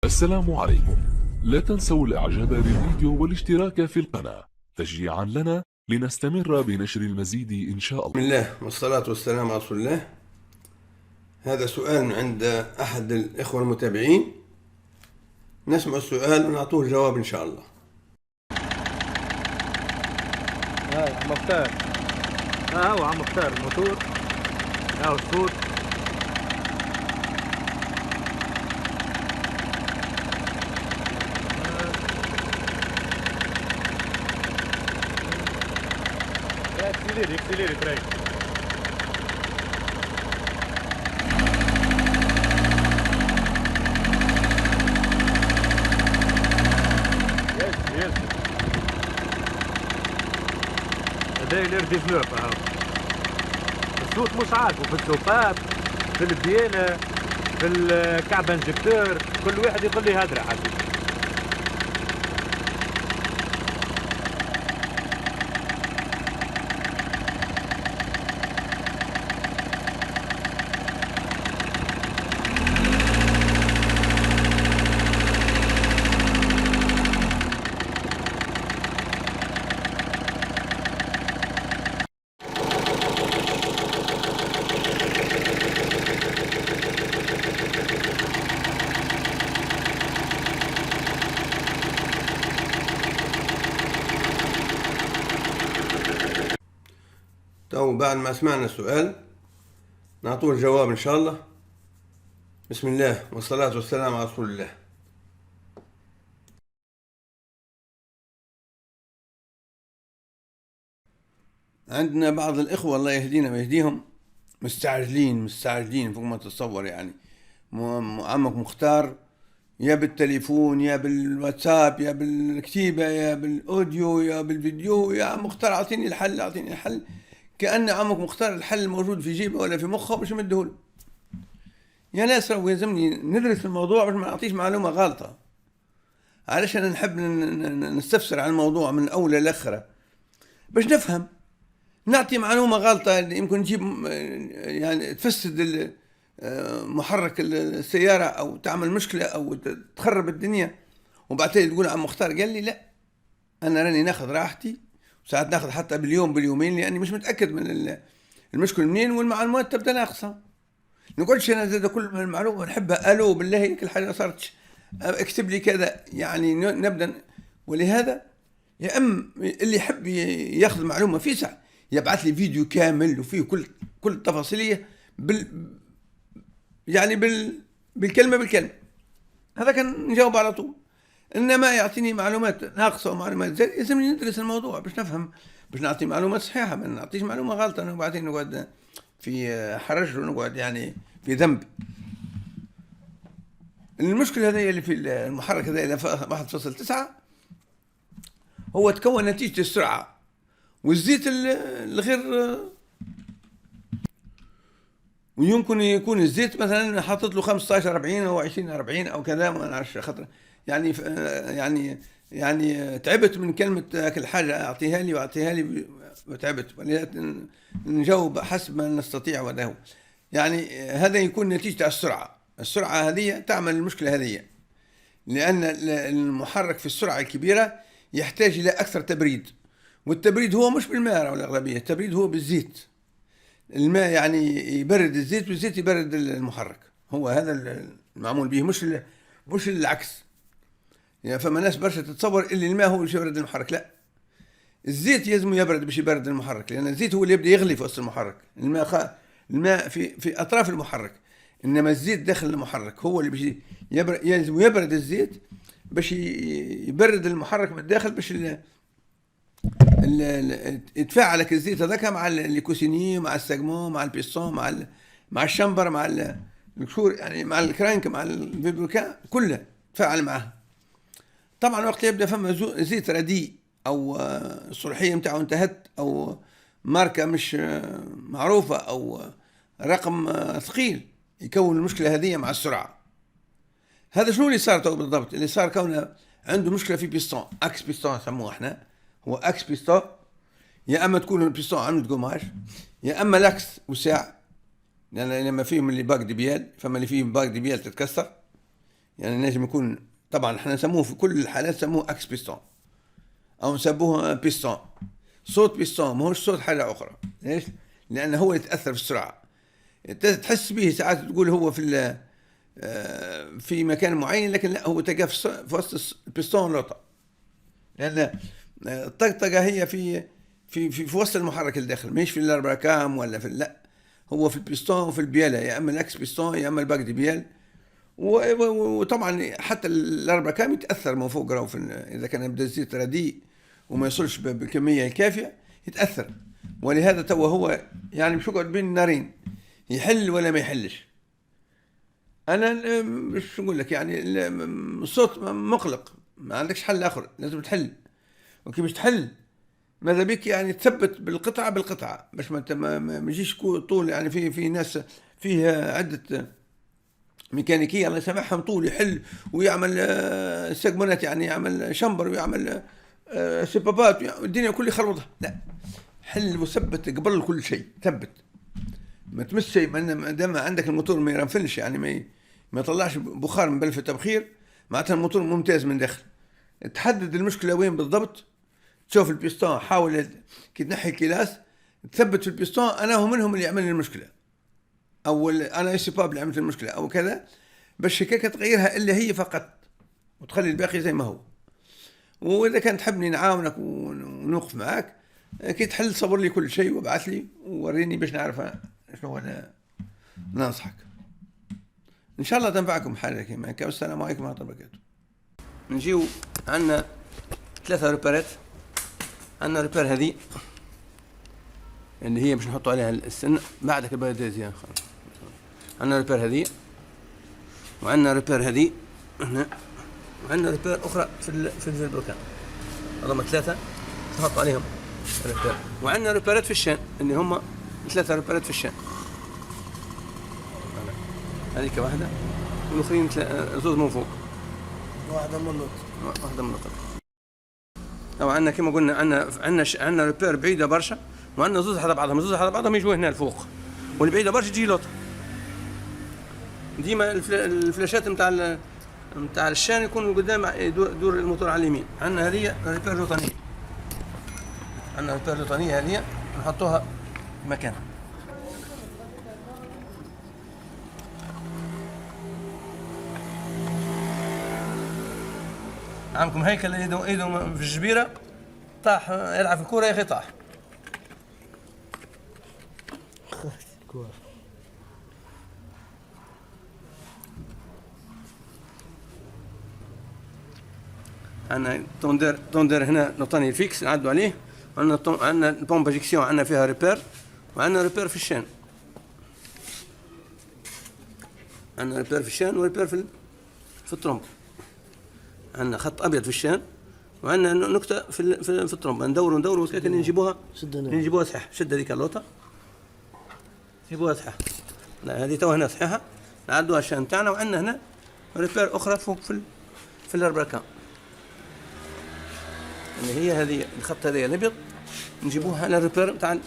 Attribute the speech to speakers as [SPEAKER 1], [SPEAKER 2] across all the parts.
[SPEAKER 1] السلام عليكم. لا تنسوا الاعجاب بالفيديو والاشتراك في القناة تشجيعا لنا لنستمر بنشر المزيد ان شاء
[SPEAKER 2] بسم
[SPEAKER 1] الله.
[SPEAKER 2] الله والصلاة والسلام على رسول الله. هذا سؤال من عند أحد الإخوة المتابعين، نسمع السؤال ونعطوه الجواب إن شاء الله.
[SPEAKER 3] ها عم مختار. هو عم مختار الموتور. هو الصوت. اكسليري تراي. يس هذا الاير 19 اهو. الصوت مش عاجبه في السوبات، في البيانة، في الكعبة انجكتور، كل واحد يقول لي هدرة حبيبي.
[SPEAKER 2] تو بعد ما سمعنا السؤال نعطوه الجواب إن شاء الله. بسم الله والصلاة والسلام على رسول الله. عندنا بعض الإخوة الله يهدينا ويهديهم مستعجلين فوق ما تتصور. يعني عمك مختار يا بالتليفون يا بالواتساب يا بالكتيبة يا بالأوديو يا بالفيديو، يا عم مختار أعطيني الحل، كأن عمك مختار الحل موجود في جيبه ولا في مخه باش يمدهوله. يا ناس راهو يلزمني ندرس الموضوع باش ما نعطيش معلومة غلطة، علاش أنا نحب نستفسر عن الموضوع من الأول للآخرة باش نفهم. نعطي معلومة غلطة يمكن تجيب يعني تفسد محرك السيارة أو تعمل مشكلة أو تخرب الدنيا، وبعدين تقول عم مختار قال لي لا، أنا راني ناخذ راحتي، وساعات ناخذ حتى باليوم باليومين لأني مش متأكد من المشكلة منين والمعلومات تبدأ ناقصة. نقولش أنا زاد كل المعلومة نحبها ألو بالله هيك الحاجة صارت اكتب لي كذا، يعني نبدأ. ولهذا يا اللي يحب ياخذ معلومة في ساعة يبعث لي فيديو كامل وفيه كل التفاصيلية يعني بالكلمة، هذا كان نجاوب على طول. انما يعطيني معلومات ناقصه ومعلومات زي يلزمني ندرس الموضوع باش نفهم، باش نعطي معلومات صحيحه، ما نعطيش معلومه غلطه وبعدين نقعد في حرج ونقعد يعني في ذنب. المشكله هذه اللي في المحرك هذا 1.9 هو تكون نتيجه السرعه والزيت الغير، ويمكن يكون الزيت مثلا حاطط له 15 40 او 20 40 او كذا، ما نعرفش خاطر يعني يعني تعبت من كلمة كل حاجة أعطيها لي وتعبت، نجاوب حسب ما نستطيع وله. يعني هذا يكون نتيجة السرعة هذه تعمل المشكلة هذه، لأن المحرك في السرعة الكبيرة يحتاج إلى أكثر تبريد، والتبريد هو مش بالماء ولا الأغلبية، التبريد هو بالزيت. الماء يعني يبرد الزيت والزيت يبرد المحرك، هو هذا المعمول به، مش العكس. يعني فما ناس برشا تتصور اللي الماء هو اللي يبرد المحرك، لا، الزيت يلزم يبرد باش يبرد المحرك، لان الزيت هو اللي يبدا يغلي في وسط المحرك. الماء في اطراف المحرك، انما الزيت داخل المحرك هو اللي باش يلزم يبرد الزيت باش يبرد المحرك من الداخل، باش يتفاعلك الزيت هذاك مع الكوسيني مع الساجمون مع البيستون مع الشمبر مع الكسور، يعني مع الكرانك مع الفيبروكان كله تفاعل معه. طبعا وقت يبدا فما زيت رديء او الصلاحيه نتاعو انتهت او ماركه مش معروفه او رقم ثقيل، يكون المشكله هذه مع السرعه. هذا شنو اللي صار تو بالضبط؟ اللي صار كونه عنده مشكله في بيستون، اكس بيستون نسموه احنا، هو اكس بيستون، يا اما تكون البيستون عملت قماش، يا اما لاكس وساع، لان لما فيهم اللي باك دي بيال، فما اللي فيهم باك دي بيال تتكسر، يعني نجم يكون، طبعا احنا نسموه في كل الحالات نسموه اكس بيستون او نسموه بيستون، صوت بيستون ماهوش صوت حاجه اخرى. ليش؟ لانه هو يتاثر في السرعه، تحس به ساعات تقول هو في مكان معين، لكن لا، هو تلقاه في وسط البيستون لوطه، لان الطقطقه هي في وسط المحرك الداخل، مش في الارباكام ولا لا، هو في البيستون وفي البياله، يا اما الاكس بيستون يا اما الباك دي بيال. وطبعا حتى الارباكام يتاثر من فوق، اذا كان يبدا الزيت رديء وما يصلش بالكميه الكافيه يتاثر. ولهذا تو هو يعني مش يقعد بين النارين، يحل ولا ما يحلش. انا مش نقول لك يعني الصوت مقلق، ما عندكش حل اخر، لازم تحل. وكيف باش تحل؟ ماذا بك يعني تثبت بالقطعه بالقطعه، باش ما يجيش طول. يعني في ناس فيها عده ميكانيكيه الله يسامحهم، طول يحل ويعمل سيجمنت، يعني يعمل شمبر ويعمل سبابات، الدنيا كلها يخربطها. لا، حل وثبت قبل كل شيء، ثبت، ما تمس شيء. ما دام عندك الموتور ما يرنفلش، يعني ما يطلعش بخار من بلف التبخير، معناتها الموتور ممتاز من داخل. تحدد المشكله وين بالضبط، تشوف البيستون، حاول كي تنحي الكلاس تثبت في البيستون، انا هو منهم اللي يعمل لي المشكله، او انا السباب اللي عملت المشكله او كذا، باش هكاك تغيرها الا هي فقط، وتخلي الباقي زي ما هو. واذا كان تحبني نعاونك ونوقف معاك كي تحل، صبر لي كل شيء وابعث لي ووريني باش نعرف شنو انا ننصحك. ان شاء الله تنفعكم حاجه كيما هكا. والسلام عليكم ورحمه الله وبركاته. نجيو عندنا 3 ريبارات. عندنا ريبار هذه اللي هي باش نحطوا عليها السن بعدك البلدازية. عندنا ريبار هذه، وعندنا ريبار هذه هنا، وعندنا ريبار اخرى في البركان. هذوما 3 نحط عليهم ريبار. وعندنا ريبارات في الشان اللي هما 3 ريبارات في الشان. هذيك واحدة، والاخرين 2 من فوق، واحدة من النط. أو عندنا كما قلنا عندنا ريبير بعيدة برشا، وعندنا زوز حدا بعضهم يجوا هنا الفوق، والبعيدة برشا تجي لوط. ديما الفلاشات نتاع الشان يكونوا قدام، يدور الموتور على اليمين. عندنا هذه ريبير لوطانية، هذه نحطوها مكانها. عندكم هيكل ايده في الجبيره، طاح يلعب في الكوره يا اخي، طاح. عندنا توندر هنا لوطاني فيكس نعدوا عليه. عندنا بومب اجيكسيون، عندنا فيها ريبير، وعندنا ريبير في الشان. عندنا ريبير في الشان وريبير في الترومب. عندنا خط ابيض في الشان، وعندنا نكته في الترومبه. ندوروا كيف نجيبوها صحيح. شد هذيك اللوطه، نجيبوها صحيح. لا، هذه تو هنا صحيحه، نعدوها الشان تاعنا. وعندنا هنا ريبير اخرى فوق في الارباكان، اللي هي هذه الخط هذا الابيض، نجيبوها على الريبير تاع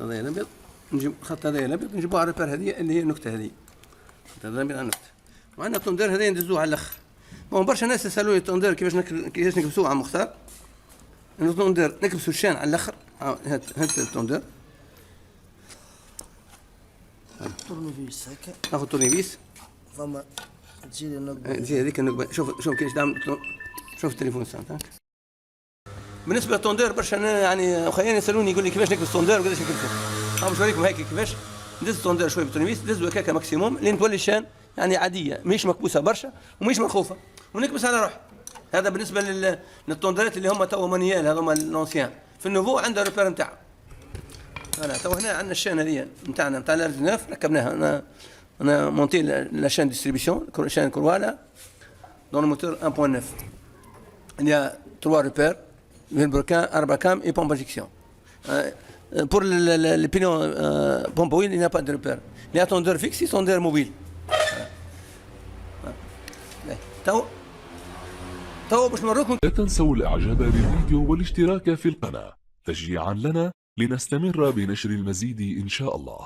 [SPEAKER 2] هذا الابيض. نجيب خط هذا الابيض نجيبوه على الريبير هذه اللي هي النكته هذه، هذا الابيض على النكته. وعندنا التوندير هذا ندزوه على الاخر. برشا ناس يسالوني التوندير كيفاش نكبسوه عم مختار. التوندير نكبسوا الشان على الاخر. هات التوندير،
[SPEAKER 4] تورنيفيس هكا،
[SPEAKER 2] ناخذ تورنيفيس.
[SPEAKER 4] فما تزيد النقبه،
[SPEAKER 2] تزيد هذيك النقبه. شوف كيفاش تعمل. شوف التليفون ساعتك. بالنسبه للتوندير برشا يعني خياني يسالوني يقول لي كيفاش نكبس التوندير وقداش نكبسه. باش نوريكم هيك كيفاش ندز التوندير شويه بالتورنيفيس، ندزو هكاكا ماكسيموم لين تولي الشان يعني عاديه، مش مكبوسه برشا ومش منخوفه، ونكبس على روح. هذا بالنسبه للتونديرات اللي هما تو مانيال، هذوما لونسيان. في النوفو عندها ريبير نتاعها. انا تو هنا عندنا الشان هذه نتاعنا نتاع الار 9 ركبناها. انا مونتي لا شان ديستريبيسيون، شان كروالا دون الموتور 1.9. il y a 3 repères, Vilebrequin, Arbacam et pompe injection. Pour les pinions pompe oil, il n'y a pas de repère. Les attendeurs fixes, ils sont des mobiles.
[SPEAKER 1] لا تنسوا الاعجاب بالفيديو والاشتراك في القناة تشجيعا لنا لنستمر بنشر المزيد إن شاء الله.